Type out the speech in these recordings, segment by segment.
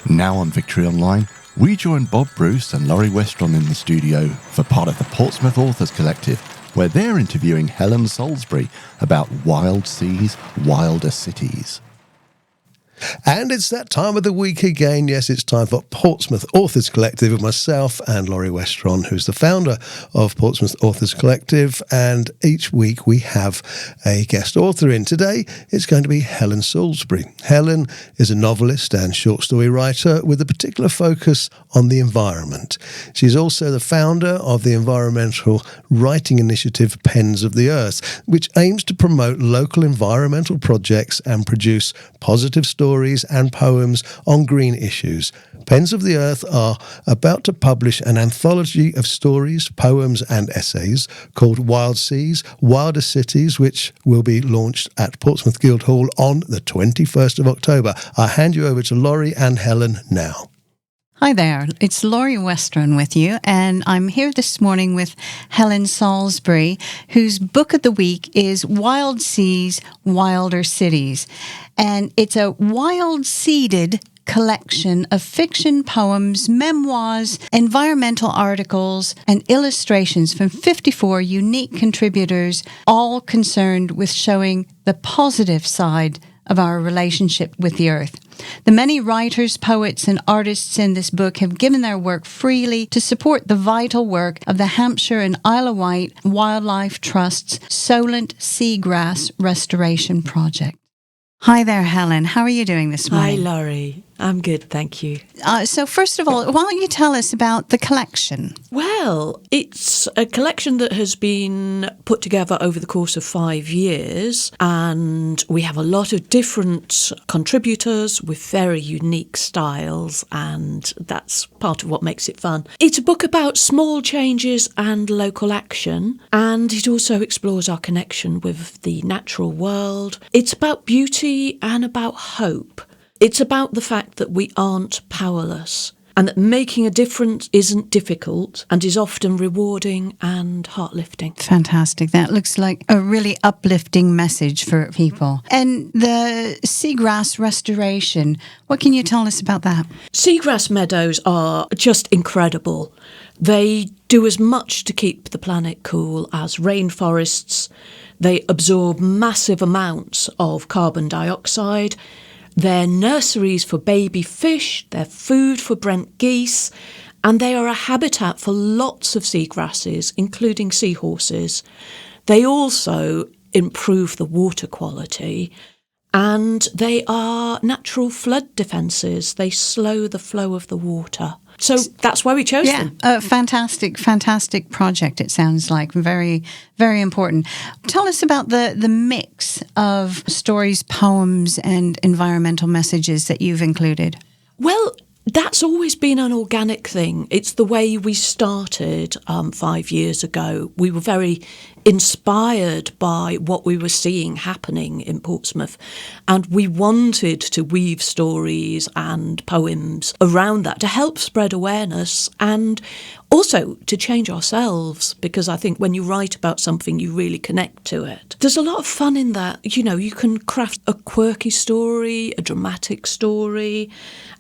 Now on Victory Online, we join Bob Bruce and Loree Westron in the studio for part of the Portsmouth Authors Collective, where they're interviewing Helen Salsbury about wild seas, wilder cities. And it's that time of the week again. Yes, it's time for Portsmouth Authors Collective with myself and Loree Westron, who's the founder of Portsmouth Authors Collective. And each week we have a guest author in. Today, it's going to be Helen Salsbury. Helen is a novelist and short story writer with a particular focus on the environment. She's also the founder of the environmental writing initiative Pens of the Earth, which aims to promote local environmental projects and produce positive stories and poems on green issues. Pens of the Earth are about to publish an anthology of stories, poems and essays called Wild Seas, Wilder Cities, which will be launched at Portsmouth Guildhall on the 21st of October. I'll hand you over to Loree and Helen now. Hi there, it's Loree Westron with you, and I'm here this morning with Helen Salsbury, whose book of the week is Wild Seas, Wilder Cities. And it's a wild-seeded collection of fiction, poems, memoirs, environmental articles, and illustrations from 54 unique contributors, all concerned with showing the positive side of our relationship with the earth. The many writers, poets, and artists in this book have given their work freely to support the vital work of the Hampshire and Isle of Wight Wildlife Trust's Solent Seagrass Restoration Project. Hi there, Helen. How are you doing this morning? Hi, Loree. I'm good, thank you. So first of all, why don't you tell us about the collection? Well, it's a collection that has been put together over the course of 5 years, and we have a lot of different contributors with very unique styles, and that's part of what makes it fun. It's a book about small changes and local action, and it also explores our connection with the natural world. It's about beauty and about hope. It's about the fact that we aren't powerless and that making a difference isn't difficult and is often rewarding and heart-lifting. Fantastic. That looks like a really uplifting message for people. And the seagrass restoration, what can you tell us about that? Seagrass meadows are just incredible. They do as much to keep the planet cool as rainforests. They absorb massive amounts of carbon dioxide. They're nurseries for baby fish, they're food for Brent geese, and they are a habitat for lots of seagrasses, including seahorses. They also improve the water quality, and they are natural flood defences. They slow the flow of the water. So that's why we chose them. Yeah, a fantastic project, it sounds like. Very, very important. Tell us about the mix of stories, poems, and environmental messages that you've included. Well, that's always been an organic thing. It's the way we started 5 years ago. We were very inspired by what we were seeing happening in Portsmouth, and we wanted to weave stories and poems around that to help spread awareness and also to change ourselves, because I think when you write about something, you really connect to it. There's a lot of fun in that. You know, you can craft a quirky story, a dramatic story,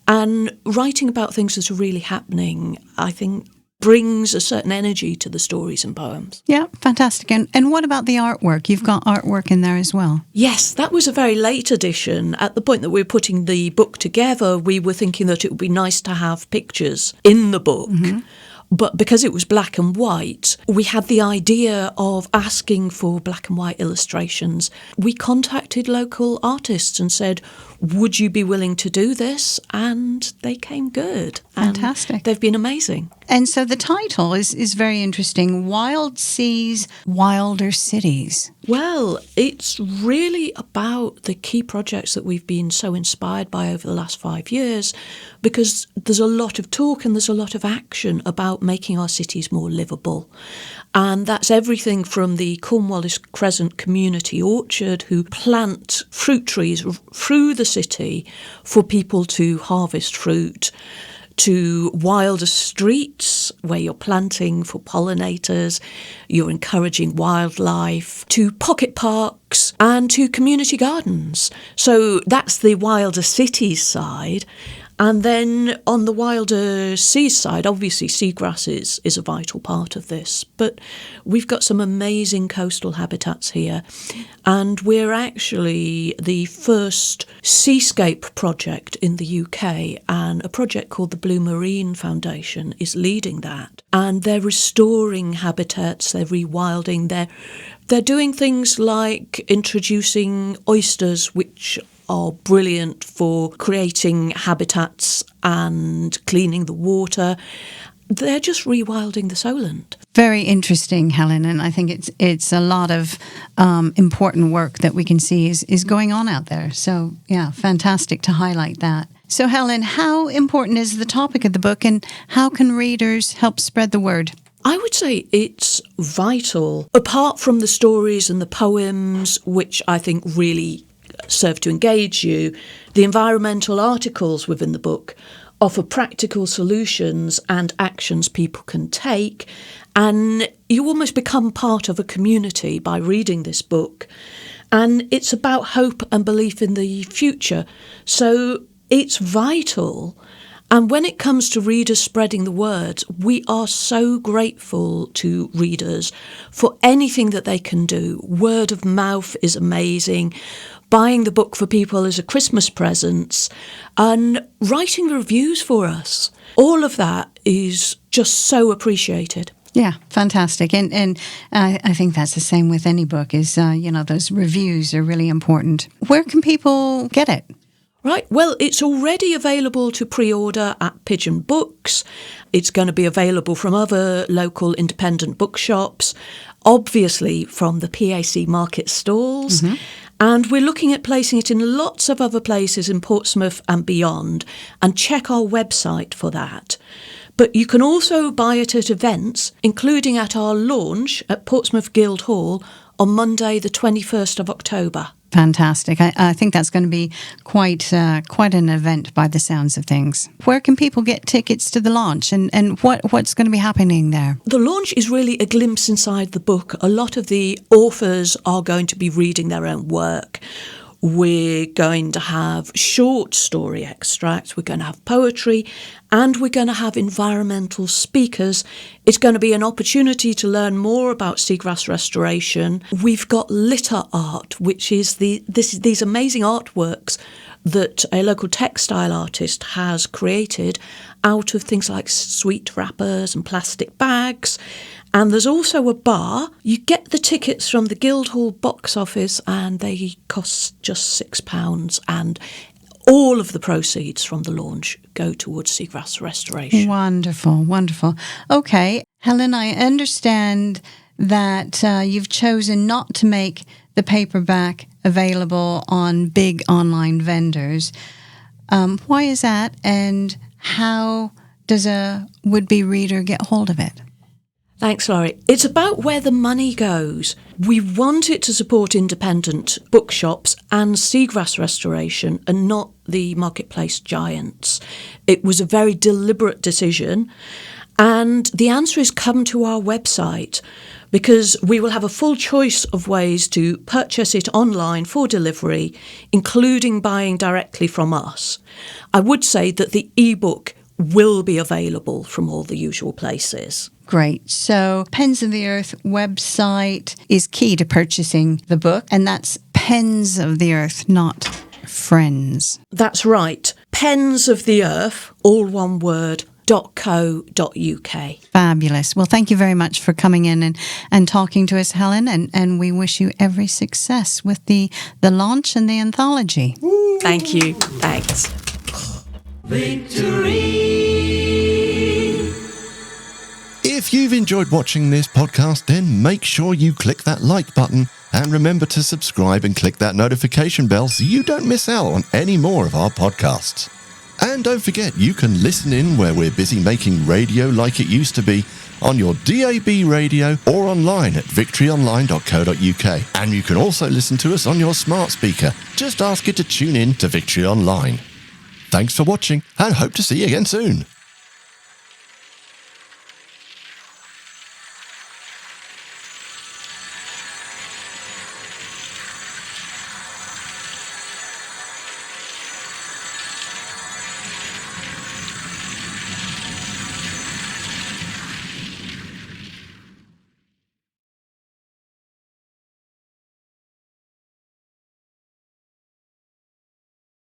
and writing about things that are really happening, I think, brings a certain energy to the stories and poems. Yeah, fantastic. And what about the artwork? You've got artwork in there as well. Yes, that was a very late addition. At the point that we were putting the book together, we were thinking that it would be nice to have pictures in the book. Mm-hmm. But because it was black and white, we had the idea of asking for black and white illustrations. We contacted local artists and said, would you be willing to do this? And they came good. Fantastic. And they've been amazing. And so the title is very interesting, Wild Seas, Wilder Cities. Well, it's really about the key projects that we've been so inspired by over the last 5 years, because there's a lot of talk and there's a lot of action about making our cities more livable. And that's everything from the Cornwallis Crescent Community Orchard, who plant fruit trees through the city for people to harvest fruit, to wilder streets where you're planting for pollinators, you're encouraging wildlife, to pocket parks and to community gardens. So that's the wilder cities side. And then on the wilder seas side, obviously seagrass is a vital part of this. But we've got some amazing coastal habitats here. And we're actually the first seascape project in the UK. And a project called the Blue Marine Foundation is leading that. And they're restoring habitats, they're rewilding, they're doing things like introducing oysters, which are brilliant for creating habitats and cleaning the water. They're just rewilding the Solent. Very interesting, Helen, and I think it's a lot of important work that we can see is going on out there. So, yeah, fantastic to highlight that. So, Helen, how important is the topic of the book, and how can readers help spread the word? I would say it's vital. Apart from the stories and the poems, which I think really serve to engage you, the environmental articles within the book offer practical solutions and actions people can take, and you almost become part of a community by reading this book. And it's about hope and belief in the future. So it's vital. And when it comes to readers spreading the word, we are so grateful to readers for anything that they can do. Word of mouth is amazing. Buying the book for people as a Christmas present, and writing reviews for us. All of that is just so appreciated. Yeah, fantastic. And I think that's the same with any book is, those reviews are really important. Where can people get it? Right, well, it's already available to pre-order at Pigeon Books. It's going to be available from other local independent bookshops, obviously from the PAC market stalls. Mm-hmm. And we're looking at placing it in lots of other places in Portsmouth and beyond, and check our website for that. But you can also buy it at events, including at our launch at Portsmouth Guildhall on Monday, the 21st of October. Fantastic. I think that's going to be quite an event by the sounds of things. Where can people get tickets to the launch, and what's going to be happening there? The launch is really a glimpse inside the book. A lot of the authors are going to be reading their own work. We're going to have short story extracts, we're going to have poetry, and we're going to have environmental speakers. It's going to be an opportunity to learn more about seagrass restoration. We've got litter art, which is these amazing artworks that a local textile artist has created out of things like sweet wrappers and plastic bags. And there's also a bar. You get the tickets from the Guildhall box office and they cost just £6, and all of the proceeds from the launch go towards seagrass restoration. Wonderful, wonderful. Okay, Helen, I understand that you've chosen not to make the paperback available on big online vendors. Why is that, and how does a would-be reader get hold of it? Thanks, Loree. It's about where the money goes. We want it to support independent bookshops and seagrass restoration and not the marketplace giants. It was a very deliberate decision, and the answer is come to our website, because we will have a full choice of ways to purchase it online for delivery, including buying directly from us. I would say that the ebook will be available from all the usual places. Great. So Pens of the Earth website is key to purchasing the book, and that's Pens of the Earth, not Friends. That's right. Pens of the Earth, all one word, .co.uk. Fabulous. Well, thank you very much for coming in and talking to us, Helen, and we wish you every success with the launch and the anthology. Thank you. Thanks. Victory! If you've enjoyed watching this podcast, then make sure you click that like button and remember to subscribe and click that notification bell so you don't miss out on any more of our podcasts. And don't forget, you can listen in where we're busy making radio like it used to be on your DAB radio or online at victoryonline.co.uk. And you can also listen to us on your smart speaker. Just ask it to tune in to Victory Online. Thanks for watching and hope to see you again soon.